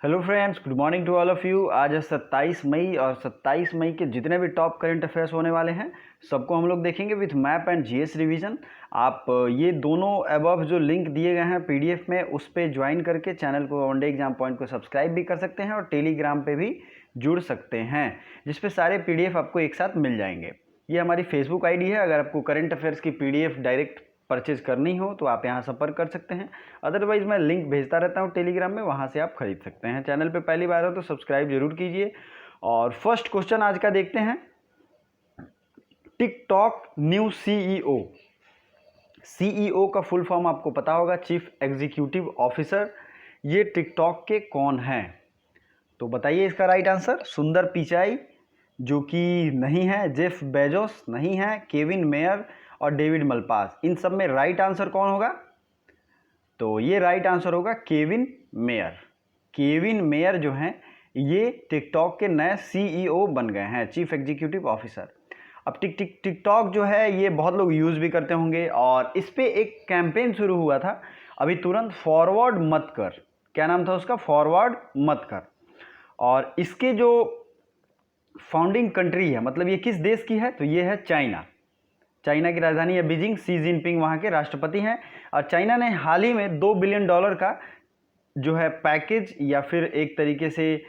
Hello friends, good morning to all of you. आज है 27 मई और 27 मई के जितने भी टॉप करंट अफेयर्स होने वाले हैं सबको हम लोग देखेंगे with map and GS revision. आप ये दोनों अबव जो लिंक दिए गए हैं पीडीएफ में उस पर ज्वाइन करके चैनल को वनडे एग्जाम पॉइंट को सब्सक्राइब भी कर सकते हैं और टेलीग्राम पे भी जुड़ सकते हैं, जिस पे सारे पीडीएफ आपको एक साथ मिल जाएंगे। ये हमारी फेसबुक आईडी है। अगर आपको करंट अफेयर्स की पीडीएफ डायरेक्ट परचेज करनी हो तो आप यहाँ संपर्क कर सकते हैं। अदरवाइज मैं लिंक भेजता रहता हूँ टेलीग्राम में, वहाँ से आप खरीद सकते हैं। चैनल पे पहली बार हो तो सब्सक्राइब जरूर कीजिए। और फर्स्ट क्वेश्चन आज का देखते हैं। TikTok new CEO. सीईओ का फुल फॉर्म आपको पता होगा, चीफ एग्जीक्यूटिव ऑफिसर। ये टिकटॉक के कौन हैं? तो बताइए इसका राइट आंसर। सुंदर पिचाई जो कि नहीं है, जेफ बेजोस नहीं है, केविन मेयर और डेविड मलपास। इन सब में राइट आंसर कौन होगा? तो ये राइट आंसर होगा केविन मेयर। केविन मेयर जो हैं ये टिकटॉक के नए सीईओ बन गए हैं, चीफ एग्जीक्यूटिव ऑफिसर। अब टिकटॉक जो है ये बहुत लोग यूज़ भी करते होंगे और इस पर एक कैंपेन शुरू हुआ था अभी तुरंत, फॉरवर्ड मत कर। क्या नाम था उसका? फॉरवर्ड मत कर। और इसके जो फाउंडिंग कंट्री है, मतलब ये किस देश की है? तो ये है चाइना। चाइना की राजधानी है बीजिंग। सी जिनपिंग वहाँ के राष्ट्रपति हैं। और चाइना ने हाल ही में $2 बिलियन का जो है पैकेज या फिर एक तरीके से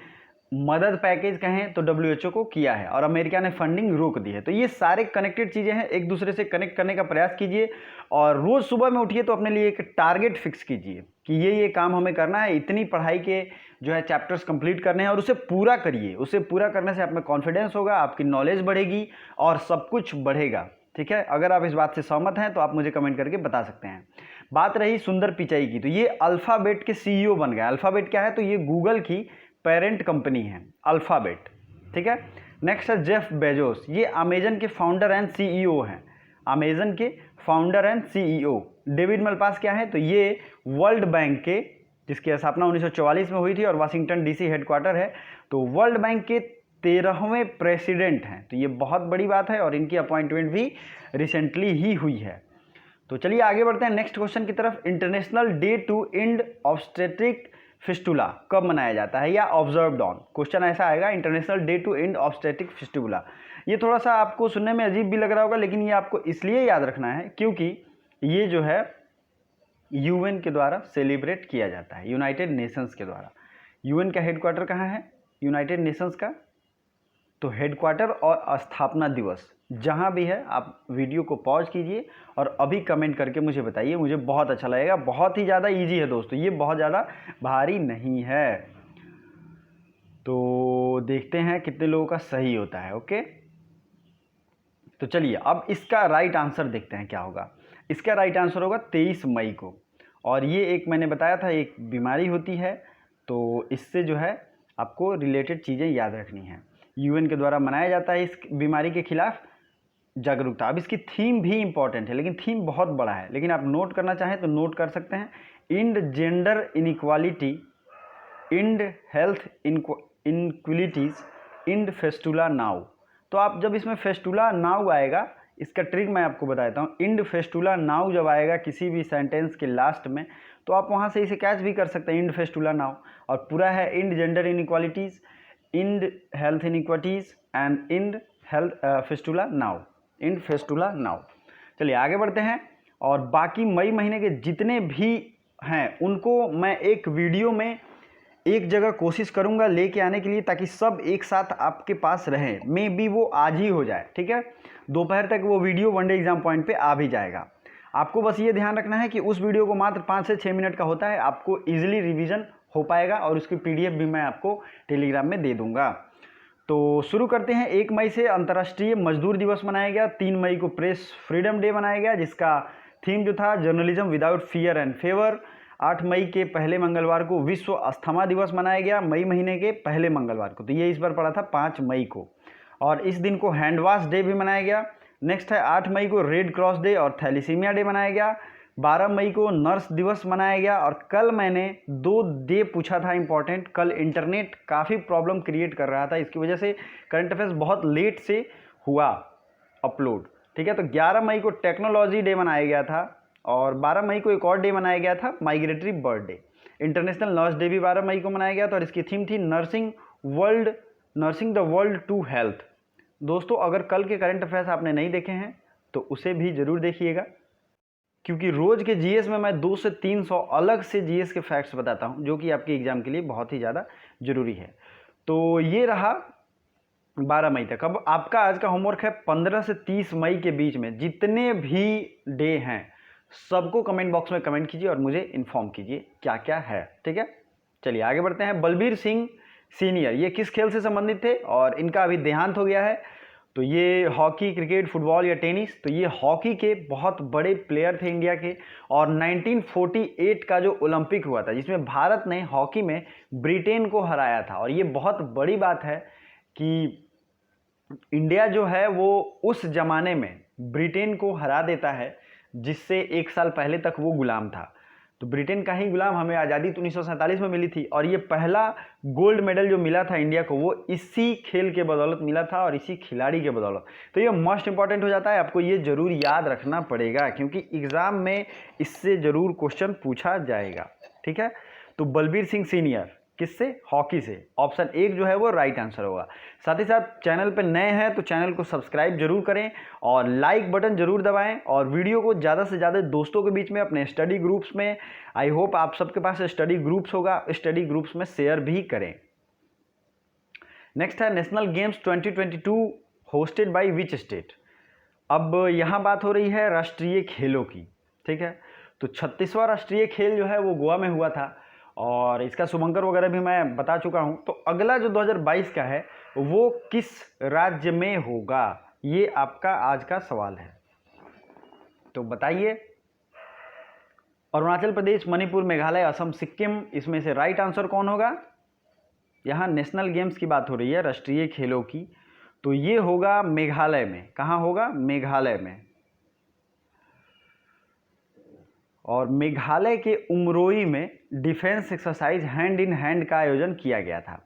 मदद पैकेज कहें तो डब्ल्यूएचओ को किया है, और अमेरिका ने फंडिंग रोक दी है। तो ये सारे कनेक्टेड चीज़ें हैं, एक दूसरे से कनेक्ट करने का प्रयास कीजिए। और रोज़ सुबह में उठिए तो अपने लिए एक टारगेट फिक्स कीजिए कि ये काम हमें करना है, इतनी पढ़ाई के जो है चैप्टर्स कंप्लीट करने हैं और उसे पूरा करिए। उसे पूरा करने से आप में कॉन्फिडेंस होगा, आपकी नॉलेज बढ़ेगी और सब कुछ बढ़ेगा। ठीक है, अगर आप इस बात से सहमत हैं तो आप मुझे कमेंट करके बता सकते हैं। बात रही सुंदर पिचाई की, तो ये अल्फ़ाबेट के सीईओ बन गए। अल्फ़ाबेट क्या है? तो ये गूगल की पेरेंट कंपनी है अल्फ़ाबेट। ठीक है। नेक्स्ट है जेफ बेजोस। ये अमेजन के फाउंडर एंड सीईओ हैं। अमेजन के founder and CEO. David Malpass क्या है? तो ये वर्ल्ड बैंक के, जिसकी स्थापना 1944 में हुई थी और वाशिंगटन डीसी हेडक्वार्टर है, तो वर्ल्ड बैंक के 13वें प्रेसिडेंट हैं। तो ये बहुत बड़ी बात है और इनकी अपॉइंटमेंट भी रिसेंटली ही हुई है। तो चलिए आगे बढ़ते हैं नेक्स्ट क्वेश्चन की तरफ। International day to end obstetric fistula कब मनाया जाता है या ऑब्जर्व्ड ऑन? क्वेश्चन ऐसा आएगा, international day to end obstetric fistula. ये थोड़ा सा आपको सुनने में अजीब भी लग रहा होगा, लेकिन ये आपको इसलिए याद रखना है क्योंकि ये जो है यूएन के द्वारा सेलिब्रेट किया जाता है, यूनाइटेड नेशंस के द्वारा। यूएन का हेडक्वार्टर कहाँ है यूनाइटेड नेशंस का? तो हेडक्वार्टर और स्थापना दिवस जहाँ भी है, आप वीडियो को पॉज कीजिए और अभी कमेंट करके मुझे बताइए, मुझे बहुत अच्छा लगेगा। बहुत ही ज़्यादा इजी है दोस्तों, ये बहुत ज़्यादा भारी नहीं है। तो देखते हैं कितने लोगों का सही होता है। ओके, तो चलिए अब इसका राइट आंसर देखते हैं क्या होगा। इसका राइट आंसर होगा 23 मई को। और ये एक मैंने बताया था एक बीमारी होती है, तो इससे जो है आपको रिलेटेड चीज़ें याद रखनी हैं। यूएन के द्वारा मनाया जाता है इस बीमारी के खिलाफ जागरूकता। अब इसकी थीम भी इंपॉर्टेंट है, लेकिन थीम बहुत बड़ा है, लेकिन आप नोट करना चाहें तो नोट कर सकते हैं। End gender inequality, end health inequalities, end fistula now. तो आप जब इसमें फेस्टुला नाउ आएगा, इसका ट्रिक मैं आपको बता देता हूँ। इंड फेस्टुला नाउ जब आएगा किसी भी सेंटेंस के लास्ट में, तो आप वहाँ से इसे कैच भी कर सकते हैं, इंड फेस्टुला नाउ। और पूरा है end gender inequalities, end health inequalities and end health fistula now, end fistula now. चलिए आगे बढ़ते हैं। और बाकी मई महीने के जितने भी हैं उनको मैं एक वीडियो में एक जगह कोशिश करूंगा लेके आने के लिए, ताकि सब एक साथ आपके पास रहें। मे बी वो आज ही हो जाए, ठीक है, दोपहर तक वो वीडियो वनडे एग्जाम पॉइंट पे आ भी जाएगा। आपको बस ये ध्यान रखना है कि उस वीडियो को मात्र 5 से 6 मिनट का होता है, आपको इजीली रिवीजन हो पाएगा और उसकी पीडीएफ भी मैं आपको टेलीग्राम में दे दूंगा। तो शुरू करते हैं। 1 मई से अंतर्राष्ट्रीय मजदूर दिवस मनाया गया। 3 मई को प्रेस फ्रीडम डे मनाया गया, जिसका थीम जो था journalism without fear and favour. 8 मई के पहले मंगलवार को विश्व अस्थमा दिवस मनाया गया, मई महीने के पहले मंगलवार को। तो ये इस बार पड़ा था 5 मई को। और इस दिन को हैंड वॉश डे भी मनाया गया। नेक्स्ट है 8 मई को रेड क्रॉस डे और थैलीसीमिया डे मनाया गया। 12 मई को नर्स दिवस मनाया गया। और कल मैंने 2 डे पूछा था इंपॉर्टेंट। कल इंटरनेट काफ़ी प्रॉब्लम क्रिएट कर रहा था, इसकी वजह से करंट अफेयर्स बहुत लेट से हुआ अपलोड। ठीक है, तो 11 मई को टेक्नोलॉजी डे मनाया गया था और 12 मई को एक और डे मनाया गया था, migratory bird day. International nurse day भी 12 मई को मनाया गया था और इसकी थीम थी nursing the world to health. दोस्तों अगर कल के करंट अफेयर्स आपने नहीं देखे हैं तो उसे भी ज़रूर देखिएगा, क्योंकि रोज़ के जीएस में मैं 200 से 300 अलग से जीएस के फैक्ट्स बताता हूं जो कि आपके एग्जाम के लिए बहुत ही ज़्यादा ज़रूरी है। तो ये रहा 12 मई तक। अब आपका आज का होमवर्क है 15 से 30 मई के बीच में जितने भी डे हैं सबको कमेंट बॉक्स में कमेंट कीजिए और मुझे इन्फॉर्म कीजिए क्या क्या है, ठीक है। चलिए आगे बढ़ते हैं। बलबीर सिंह सीनियर ये किस खेल से संबंधित थे और इनका अभी देहांत हो गया है? तो ये हॉकी, क्रिकेट, फुटबॉल या टेनिस? तो ये हॉकी के बहुत बड़े प्लेयर थे इंडिया के, और 1948 का जो ओलंपिक हुआ था जिसमें भारत ने हॉकी में ब्रिटेन को हराया था। और ये बहुत बड़ी बात है कि इंडिया जो है वो उस जमाने में ब्रिटेन को हरा देता है जिससे एक साल पहले तक वो गुलाम था। तो ब्रिटेन का ही गुलाम हमें आज़ादी तो 1947 में मिली थी, और ये पहला गोल्ड मेडल जो मिला था इंडिया को वो इसी खेल के बदौलत मिला था और इसी खिलाड़ी के बदौलत। तो ये मोस्ट इंपॉर्टेंट हो जाता है, आपको ये जरूर याद रखना पड़ेगा क्योंकि एग्जाम में इससे जरूर क्वेश्चन पूछा जाएगा, ठीक है। तो बलबीर सिंह सीनियर किससे? हॉकी से। ऑप्शन 1 जो है वो राइट आंसर होगा। साथ ही साथ चैनल पर नए हैं तो चैनल को सब्सक्राइब जरूर करें और लाइक बटन जरूर दबाएं और वीडियो को ज़्यादा से ज़्यादा दोस्तों के बीच में, अपने स्टडी ग्रुप्स में, आई होप आप सबके पास स्टडी ग्रुप्स होगा, स्टडी ग्रुप्स में शेयर भी करें। नेक्स्ट है national games 2022 hosted by which state? अब यहाँ बात हो रही है राष्ट्रीय खेलों की, ठीक है। तो 36वां राष्ट्रीय खेल जो है वो गोवा में हुआ था और इसका शुभंकर वगैरह भी मैं बता चुका हूं। तो अगला जो 2022 का है वो किस राज्य में होगा, ये आपका आज का सवाल है। तो बताइए। अरुणाचल प्रदेश, मणिपुर, मेघालय, असम, सिक्किम, इसमें से राइट आंसर कौन होगा? यहाँ नेशनल गेम्स की बात हो रही है, राष्ट्रीय खेलों की, तो ये होगा मेघालय में। कहाँ होगा? मेघालय में। और मेघालय के उमरोई में defence exercise hand in hand का आयोजन किया गया था।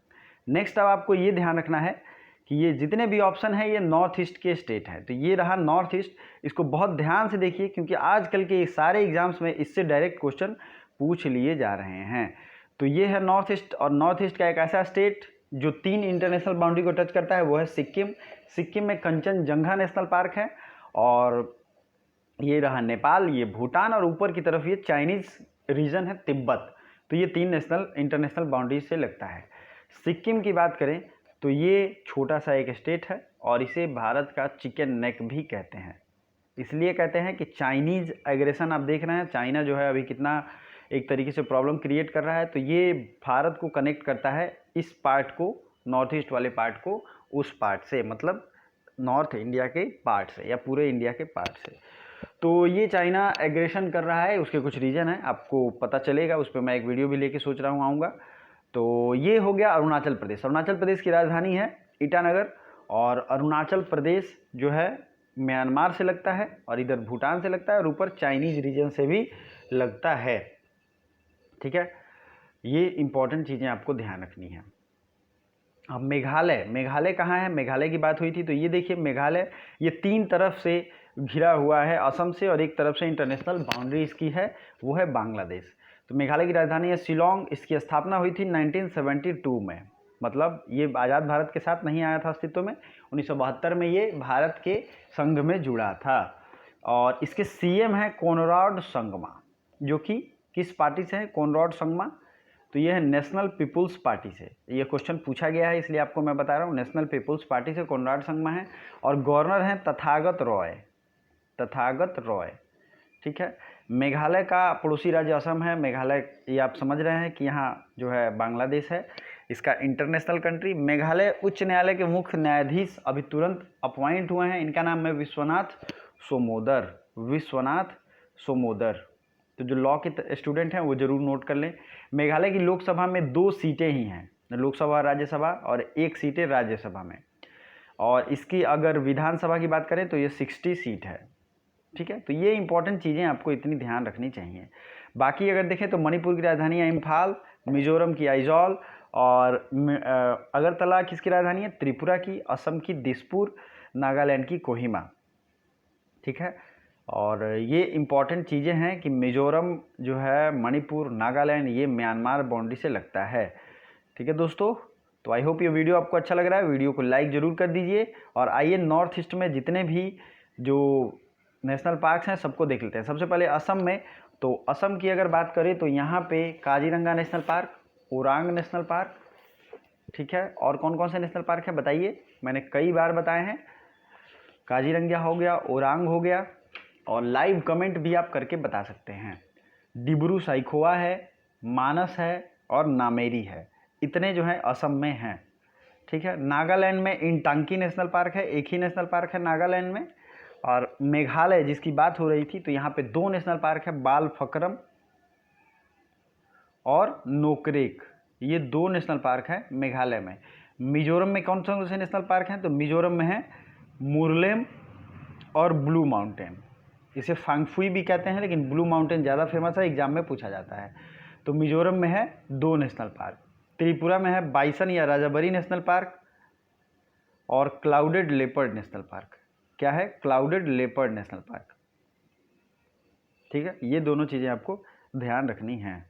नेक्स्ट अब आपको ये ध्यान रखना है कि ये जितने भी ऑप्शन हैं ये नॉर्थ ईस्ट के स्टेट हैं। तो ये रहा नॉर्थ ईस्ट, इसको बहुत ध्यान से देखिए क्योंकि आजकल के सारे एग्जाम्स में इससे डायरेक्ट क्वेश्चन पूछ लिए जा रहे हैं। तो ये है नॉर्थ ईस्ट, और नॉर्थ ईस्ट का एक ऐसा स्टेट जो 3 इंटरनेशनल बाउंड्री को टच करता है वो है सिक्किम। सिक्किम में कंचनजंगा नेशनल पार्क है, और ये रहा नेपाल, ये भूटान, और ऊपर की तरफ ये चाइनीज़ रीजन है तिब्बत। तो ये 3 इंटरनेशनल बाउंड्री से लगता है। सिक्किम की बात करें तो ये छोटा सा एक स्टेट है और इसे भारत का चिकन नेक भी कहते हैं। इसलिए कहते हैं कि चाइनीज़ एग्रेशन, आप देख रहे हैं चाइना जो है अभी कितना एक तरीके से प्रॉब्लम क्रिएट कर रहा है, तो ये भारत को कनेक्ट करता है इस पार्ट को, नॉर्थ ईस्ट वाले पार्ट को उस पार्ट से, मतलब नॉर्थ इंडिया के पार्ट से या पूरे इंडिया के पार्ट से। तो ये चाइना एग्रेशन कर रहा है, उसके कुछ रीज़न है, आपको पता चलेगा, उस पर मैं एक वीडियो भी लेके सोच रहा हूँ आऊँगा। तो ये हो गया अरुणाचल प्रदेश। अरुणाचल प्रदेश की राजधानी है ईटानगर, और अरुणाचल प्रदेश जो है म्यांमार से लगता है और इधर भूटान से लगता है और ऊपर चाइनीज़ रीजन से भी लगता है, ठीक है। ये इंपॉर्टेंट चीज़ें आपको ध्यान रखनी है। अब मेघालय कहाँ है? मेघालय की बात हुई थी तो ये देखिए मेघालय ये 3 तरफ से घिरा हुआ है असम से, और एक तरफ से इंटरनेशनल बाउंड्री इसकी है वो है बांग्लादेश। तो मेघालय की राजधानी है शिलोंग। इसकी स्थापना हुई थी 1972 में, मतलब ये आज़ाद भारत के साथ नहीं आया था अस्तित्व में, 1972 में ये भारत के संघ में जुड़ा था। और इसके सीएम हैं कोनराड संगमा, जो कि किस पार्टी से है? कोनराड संगमा, तो ये है नेशनल पीपुल्स पार्टी से। ये क्वेश्चन पूछा गया है इसलिए आपको मैं बता रहा हूँ, नेशनल पीपुल्स पार्टी से कोनराड संगमा है। और गवर्नर हैं तथागत रॉय, ठीक है। मेघालय का पड़ोसी राज्य असम है। मेघालय ये आप समझ रहे हैं कि यहाँ जो है बांग्लादेश है, इसका इंटरनेशनल कंट्री। मेघालय उच्च न्यायालय के मुख्य न्यायाधीश अभी तुरंत अपॉइंट हुए हैं, इनका नाम है विश्वनाथ सोमोदर। तो जो लॉ के स्टूडेंट हैं वो जरूर नोट कर लें। मेघालय की लोकसभा में 2 सीटें ही हैं, लोकसभा राज्यसभा, और 1 सीट है राज्यसभा में। और इसकी अगर विधानसभा की बात करें तो ये 60 सीट है, ठीक है। तो ये इंपॉर्टेंट चीज़ें आपको इतनी ध्यान रखनी चाहिए। बाकी अगर देखें तो मणिपुर की राजधानी है इम्फाल, मिजोरम की आइजॉल, और अगरतला किसकी राजधानी है? त्रिपुरा की, असम की दिसपुर, नागालैंड की कोहिमा, ठीक है। और ये इम्पॉर्टेंट चीज़ें हैं कि मिज़ोरम जो है, मणिपुर, नागालैंड, ये म्यांमार बाउंड्री से लगता है। ठीक है दोस्तों, तो आई होप ये वीडियो आपको अच्छा लग रहा है। वीडियो को लाइक ज़रूर कर दीजिए और आइए नॉर्थ ईस्ट में जितने भी जो नेशनल पार्क्स हैं सबको देख लेते हैं। सबसे पहले असम में, तो असम की अगर बात करें तो यहाँ पे Kaziranga national park, Orang national park, ठीक है, और कौन कौन से नेशनल पार्क हैं बताइए, मैंने कई बार बताए हैं। काजीरंगा हो गया, ओरांग हो गया, और लाइव कमेंट भी आप करके बता सकते हैं। डिब्रू साइखोवा है, मानस है और नामेरी है, इतने जो है असम में हैं। ठीक है, नागालैंड में इंटांकी नेशनल पार्क है, एक ही नेशनल पार्क है नागालैंड में। और मेघालय जिसकी बात हो रही थी, तो यहाँ पे 2 नेशनल पार्क है, बाल फकरम और नोकरेक, ये 2 नेशनल पार्क हैं मेघालय में। मिजोरम में कौन कौन से नेशनल पार्क हैं, तो मिजोरम में है मुरलेम और ब्लू माउंटेन, इसे फांगफुई भी कहते हैं, लेकिन ब्लू माउंटेन ज़्यादा फेमस है, एग्जाम में पूछा जाता है। तो मिजोरम में है 2 नेशनल पार्क। त्रिपुरा में है बाइसन या राजाबरी नेशनल पार्क और क्लाउडेड लेपर्ड नेशनल पार्क। क्या है? Clouded leopard national park. ठीक है, ये दोनों चीज़ें आपको ध्यान रखनी हैं।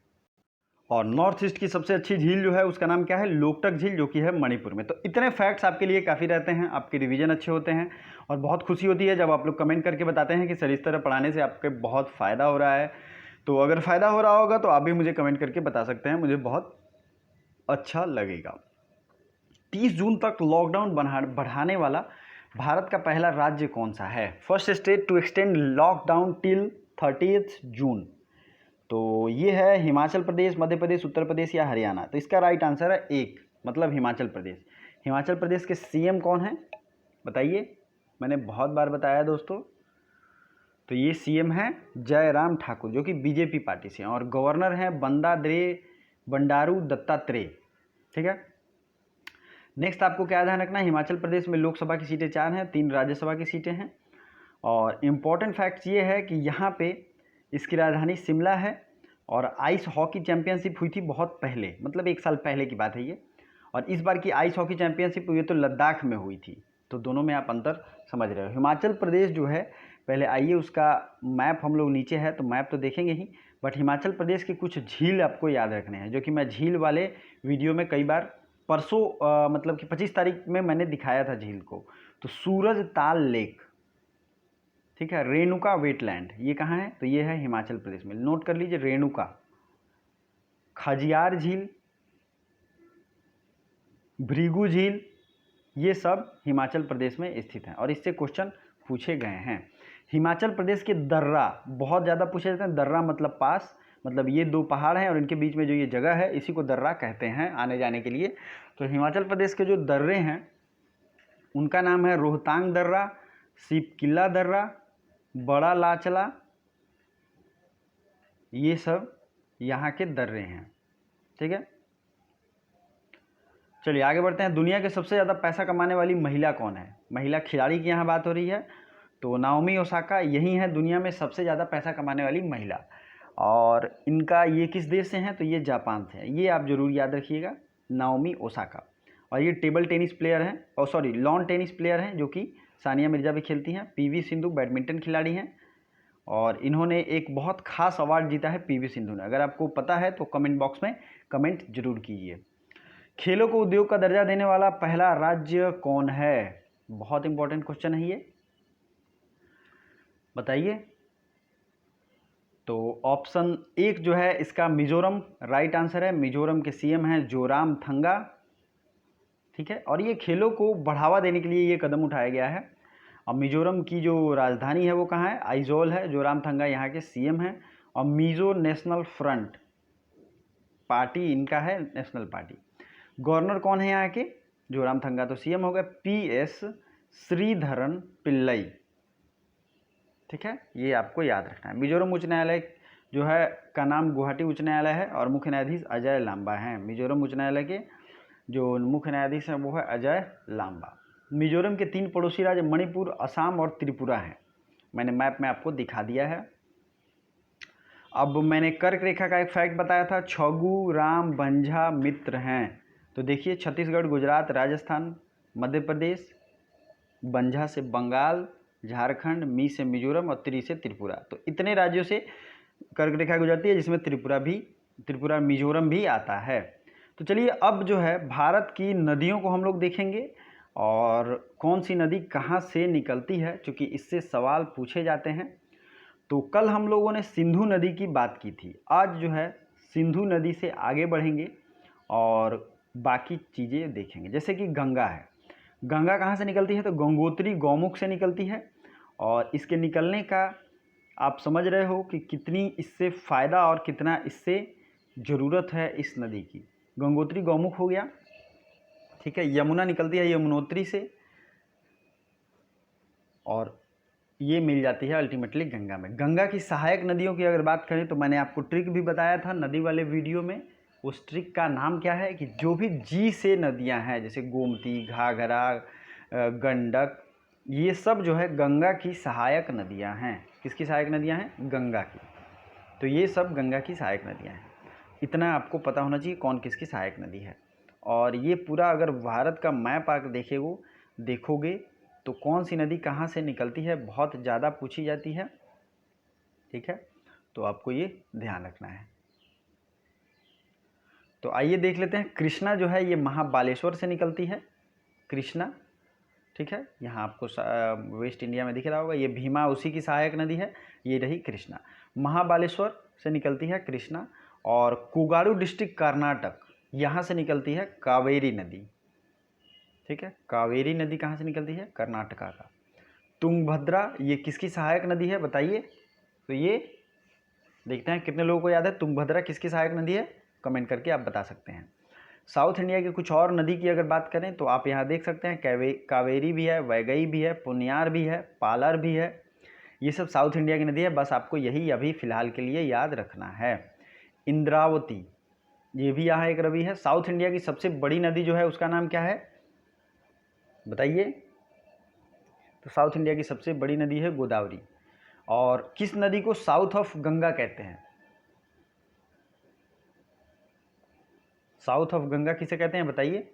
और नॉर्थ ईस्ट की सबसे अच्छी झील जो है उसका नाम क्या है? लोकटक झील, जो कि है मणिपुर में। तो इतने फैक्ट्स आपके लिए काफ़ी रहते हैं, आपके रिवीजन अच्छे होते हैं और बहुत खुशी होती है जब आप लोग कमेंट करके बताते हैं कि सर इस तरह पढ़ाने से आपके बहुत फ़ायदा हो रहा है। तो अगर फ़ायदा हो रहा होगा तो आप भी मुझे कमेंट करके बता सकते हैं, मुझे बहुत अच्छा लगेगा। 30 जून तक लॉकडाउन बढ़ाने वाला भारत का पहला राज्य कौन सा है? First state to extend lockdown till 30 June. तो ये है हिमाचल प्रदेश, मध्य प्रदेश, उत्तर प्रदेश या हरियाणा। तो इसका राइट आंसर है 1, मतलब हिमाचल प्रदेश। हिमाचल प्रदेश के सीएम कौन है बताइए? मैंने बहुत बार बताया दोस्तों। तो ये सीएम है जयराम ठाकुर, जो कि बीजेपी पार्टी से हैं, और गवर्नर हैं बंडारू दत्तात्रेय। ठीक है, नेक्स्ट आपको क्या ध्यान रखना है? हिमाचल प्रदेश में लोकसभा की सीटें 4 हैं, 3 राज्यसभा की सीटें हैं। और इम्पॉर्टेंट फैक्ट्स ये है कि यहाँ पे इसकी राजधानी शिमला है और आइस हॉकी चैंपियनशिप हुई थी बहुत पहले, मतलब 1 साल पहले की बात है ये। और इस बार की आइस हॉकी चैंपियनशिप हुई तो लद्दाख में हुई थी। तो दोनों में आप अंतर समझ रहे हो। हिमाचल प्रदेश जो है, पहले आइए उसका मैप हम लोग नीचे है तो मैप तो देखेंगे ही, बट हिमाचल प्रदेश के कुछ झील आपको याद रखने हैं, जो कि मैं झील वाले वीडियो में कई बार परसों मतलब कि 25 तारीख में मैंने दिखाया था झील को। तो सूरज ताल लेक, ठीक है, रेणुका वेटलैंड, ये कहाँ है? तो ये है हिमाचल प्रदेश में, नोट कर लीजिए। रेणुका, खजियार झील, भृगु झील, ये सब हिमाचल प्रदेश में स्थित हैं और इससे क्वेश्चन पूछे गए हैं। हिमाचल प्रदेश के दर्रा बहुत ज़्यादा पूछे जाते हैं। दर्रा मतलब पास, मतलब ये 2 पहाड़ हैं और इनके बीच में जो ये जगह है इसी को दर्रा कहते हैं आने जाने के लिए। तो हिमाचल प्रदेश के जो दर्रे हैं उनका नाम है रोहतांग दर्रा, सिपकिला दर्रा, बड़ा लाचला, ये सब यहाँ के दर्रे हैं। ठीक है, चलिए आगे बढ़ते हैं। दुनिया के सबसे ज़्यादा पैसा कमाने वाली महिला कौन है? महिला खिलाड़ी की यहाँ बात हो रही है। तो नाओमी ओसाका यही है दुनिया में सबसे ज़्यादा पैसा कमाने वाली महिला। और इनका ये किस देश से हैं? तो ये जापान से है। ये आप जरूर याद रखिएगा, नाओमी ओसाका। और ये टेबल टेनिस प्लेयर हैं, और सॉरी लॉन टेनिस प्लेयर हैं, जो कि सानिया मिर्जा भी खेलती हैं। पीवी सिंधु बैडमिंटन खिलाड़ी हैं और इन्होंने एक बहुत खास अवार्ड जीता है पीवी सिंधु ने। अगर आपको पता है तो कमेंट बॉक्स में कमेंट जरूर कीजिए। खेलों को उद्योग का दर्जा देने वाला पहला राज्य कौन है? बहुत इंपॉर्टेंट क्वेश्चन है ये, बताइए। तो ऑप्शन 1 जो है इसका मिजोरम राइट आंसर है। मिजोरम के सीएम हैं जोरामथंगा। ठीक है, और ये खेलों को बढ़ावा देने के लिए ये कदम उठाया गया है। और मिजोरम की जो राजधानी है वो कहाँ है? आइजोल है। जोरामथंगा यहाँ के सीएम हैं। और मिजो नेशनल फ्रंट पार्टी इनका है, नेशनल पार्टी। गवर्नर कौन है यहाँ के? जोरामथंगा तो सीएम हो गए, PS श्रीधरन पिल्लई। ठीक है, ये आपको याद रखना है। मिजोरम उच्च न्यायालय जो है का नाम गुवाहाटी उच्च न्यायालय है और मुख्य न्यायाधीश अजय लांबा हैं। मिजोरम उच्च न्यायालय के जो मुख्य न्यायाधीश हैं वो है अजय लांबा। मिजोरम के 3 पड़ोसी राज्य मणिपुर, असम और त्रिपुरा हैं। मैंने मैप में आपको दिखा दिया है। अब मैंने कर्क रेखा का एक फैक्ट बताया था, छगू राम बंझा मित्र हैं। तो देखिए, छत्तीसगढ़, गुजरात, राजस्थान, मध्य प्रदेश, बंझा से बंगाल, झारखंड, मी से मिजोरम और त्रि से त्रिपुरा। तो इतने राज्यों से कर्क रेखा गुजरती है, जिसमें त्रिपुरा मिजोरम भी आता है। तो चलिए अब जो है भारत की नदियों को हम लोग देखेंगे और कौन सी नदी कहाँ से निकलती है, क्योंकि इससे सवाल पूछे जाते हैं। तो कल हम लोगों ने सिंधु नदी की बात की थी, आज जो है सिंधु नदी से आगे बढ़ेंगे और बाकी चीज़ें देखेंगे। जैसे कि गंगा है, गंगा कहाँ से निकलती है, तो गंगोत्री गौमुख से निकलती है। और इसके निकलने का आप समझ रहे हो कि कितनी इससे फ़ायदा और कितना इससे ज़रूरत है इस नदी की। गंगोत्री गौमुख हो गया, ठीक है। यमुना निकलती है यमुनोत्री से और ये मिल जाती है अल्टीमेटली गंगा में। गंगा की सहायक नदियों की अगर बात करें तो मैंने आपको ट्रिक भी बताया था नदी वाले वीडियो में। उस ट्रिक का नाम क्या है कि जो भी जी से नदियां हैं, जैसे गोमती, घाघरा, गंडक, ये सब जो है गंगा की सहायक नदियां हैं। किसकी सहायक नदियां हैं? गंगा की। तो ये सब गंगा की सहायक नदियां हैं। इतना आपको पता होना चाहिए कौन किसकी सहायक नदी है। और ये पूरा अगर भारत का मैप आकर देखोगे तो कौन सी नदी कहाँ से निकलती है बहुत ज़्यादा पूछी जाती है, ठीक है। तो आपको ये ध्यान रखना है। तो आइए देख लेते हैं। कृष्णा जो है ये महाबालेश्वर से निकलती है, कृष्णा, ठीक है। यहाँ आपको वेस्ट इंडिया में दिख रहा होगा, ये भीमा उसी की सहायक नदी है। ये रही कृष्णा, महाबालेश्वर से निकलती है कृष्णा। और कोगारू डिस्ट्रिक्ट कर्नाटक, यहाँ से निकलती है कावेरी नदी, ठीक है। कावेरी नदी कहाँ से निकलती है? कर्नाटका का। तुंगभद्रा ये किसकी सहायक नदी है बताइए? तो ये देखते हैं कितने लोगों को याद है तुंगभद्रा किसकी सहायक नदी है, कमेंट करके आप बता सकते हैं। साउथ इंडिया की कुछ और नदी की अगर बात करें तो आप यहाँ देख सकते हैं कावेरी भी है, वैगई भी है, पुन्यार भी है, पालार भी है। ये सब साउथ इंडिया की नदी है, बस आपको यही अभी फ़िलहाल के लिए याद रखना है। इंद्रावती ये भी यहाँ एक रवि है। साउथ इंडिया की सबसे बड़ी नदी जो है उसका नाम क्या है बताइए? तो साउथ इंडिया की सबसे बड़ी नदी है गोदावरी। और किस नदी को साउथ ऑफ गंगा कहते हैं? साउथ ऑफ गंगा किसे कहते हैं बताइए?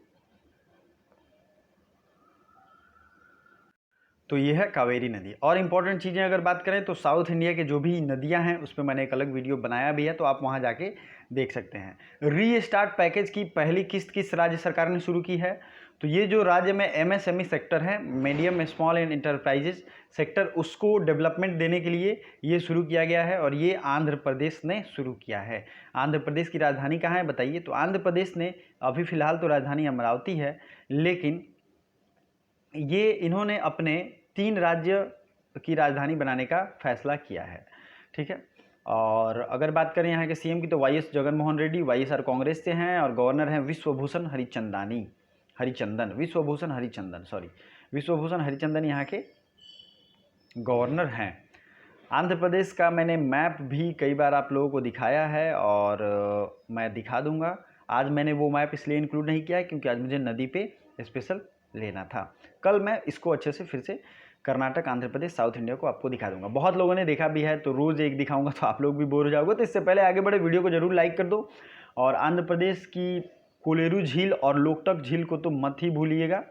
तो ये है कावेरी नदी। और इम्पॉर्टेंट चीज़ें अगर बात करें तो साउथ इंडिया के जो भी नदियां हैं उस पर मैंने एक अलग वीडियो बनाया भी है, तो आप वहां जाके देख सकते हैं। रीस्टार्ट पैकेज की पहली किस्त किस राज्य सरकार ने शुरू की है? तो ये जो राज्य में एमएसएमई सेक्टर है, medium small and enterprises sector, उसको डेवलपमेंट देने के लिए ये शुरू किया गया है और ये आंध्र प्रदेश ने शुरू किया है। आंध्र प्रदेश की राजधानी कहाँ है बताइए? तो आंध्र प्रदेश ने अभी फ़िलहाल तो राजधानी अमरावती है, लेकिन ये इन्होंने अपने 3 राज्य की राजधानी बनाने का फैसला किया है, ठीक है। और अगर बात करें यहाँ के सीएम की तो वाईएस जगनमोहन रेड्डी, वाईएसआर कांग्रेस से हैं और गवर्नर हैं विश्वभूषण हरिचंदन यहाँ के गवर्नर हैं। आंध्र प्रदेश का मैंने मैप भी कई बार आप लोगों को दिखाया है और मैं दिखा दूंगा। आज मैंने वो मैप इसलिए इंक्लूड नहीं किया है क्योंकि आज मुझे नदी पे स्पेशल लेना था। कल मैं इसको अच्छे से फिर से कर्नाटक, आंध्र प्रदेश, साउथ इंडिया को आपको दिखा दूंगा। बहुत लोगों ने देखा भी है तो रोज़ एक दिखाऊंगा तो आप लोग भी बोर हो जाओगे। तो इससे पहले आगे बढ़े वीडियो को जरूर लाइक कर दो। और आंध्र प्रदेश की कोलेरू झील और लोकटक झील को तो मत ही भूलिएगा।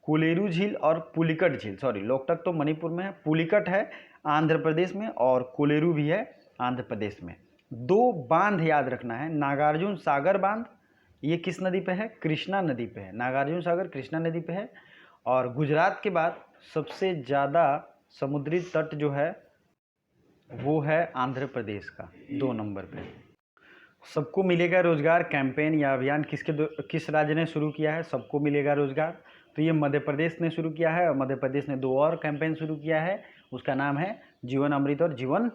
कोलेरू झील और पुलिकट झील, सॉरी लोकटक तो मणिपुर में है, पुलिकट है आंध्र प्रदेश में और कोलेरू भी है आंध्र प्रदेश में। 2 बांध याद रखना है। नागार्जुन सागर बांध ये किस नदी पे है? कृष्णा नदी पे है। नागार्जुन सागर कृष्णा नदी पे है। और गुजरात के बाद सबसे ज़्यादा समुद्री तट जो है वो है आंध्र प्रदेश का 2 नंबर पे। सबको मिलेगा रोजगार कैंपेन या अभियान किस राज्य ने शुरू किया है? सबको मिलेगा रोजगार, तो ये मध्य प्रदेश ने शुरू किया है। और मध्य प्रदेश ने 2 और कैंपेन शुरू किया है, उसका नाम है जीवन अमृत और जीवन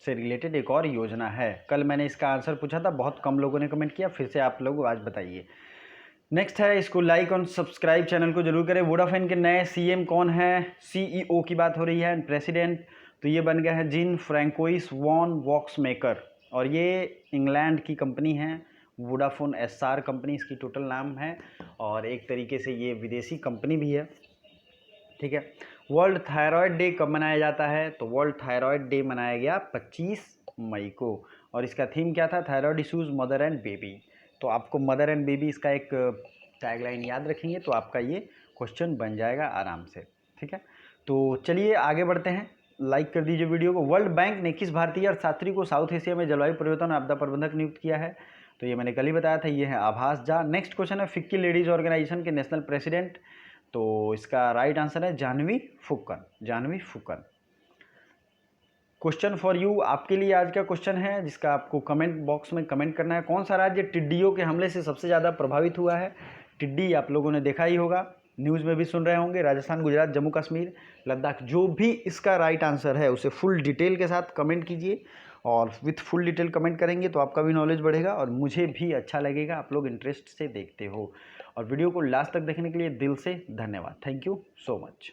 से रिलेटेड एक और योजना है। कल मैंने इसका आंसर पूछा था, बहुत कम लोगों ने कमेंट किया, फिर से आप लोग आज बताइए। नेक्स्ट है, इसको लाइक और सब्सक्राइब चैनल को जरूर करें। वोडाफोन के नए सीएम कौन है? सीईओ की बात हो रही है, प्रेसिडेंट तो ये बन गया है जिन फ्रैंकोइस वॉन वॉक्समेकर और ये इंग्लैंड की कंपनी है। वोडाफोन एसआर कंपनी इसकी टोटल नाम है और एक तरीके से ये विदेशी कंपनी भी है, ठीक है। वर्ल्ड थायराइड डे कब मनाया जाता है? तो वर्ल्ड थायराइड डे मनाया गया 25 मई को और इसका थीम क्या था? Thyroid issues mother and baby. तो आपको मदर एंड बेबी इसका एक टैगलाइन याद रखेंगे तो आपका ये क्वेश्चन बन जाएगा आराम से, ठीक है। तो चलिए आगे बढ़ते हैं, लाइक कर दीजिए वीडियो को। वर्ल्ड बैंक ने किस भारतीय अर्थशास्त्री को साउथ एशिया में जलवायु परिवर्तन और आपदा प्रबंधक नियुक्त किया है? तो ये मैंने कल ही बताया था, ये है आभास झा। नेक्स्ट क्वेश्चन है, फिक्की लेडीज ऑर्गेनाइजेशन के नेशनल प्रेसिडेंट, तो इसका राइट आंसर है Janhvi Phukan, Janhvi Phukan. Question for you, आपके लिए आज का क्वेश्चन है जिसका आपको कमेंट बॉक्स में कमेंट करना है। कौन सा राज्य टिड्डियों के हमले से सबसे ज़्यादा प्रभावित हुआ है? टिड्डी आप लोगों ने देखा ही होगा, न्यूज़ में भी सुन रहे होंगे, राजस्थान, गुजरात, जम्मू कश्मीर, लद्दाख। जो भी इसका राइट आंसर है उसे फुल डिटेल के साथ कमेंट कीजिए, और विथ फुल डिटेल कमेंट करेंगे तो आपका भी नॉलेज बढ़ेगा और मुझे भी अच्छा लगेगा, आप लोग इंटरेस्ट से देखते हो। और वीडियो को लास्ट तक देखने के लिए दिल से धन्यवाद। Thank you so much.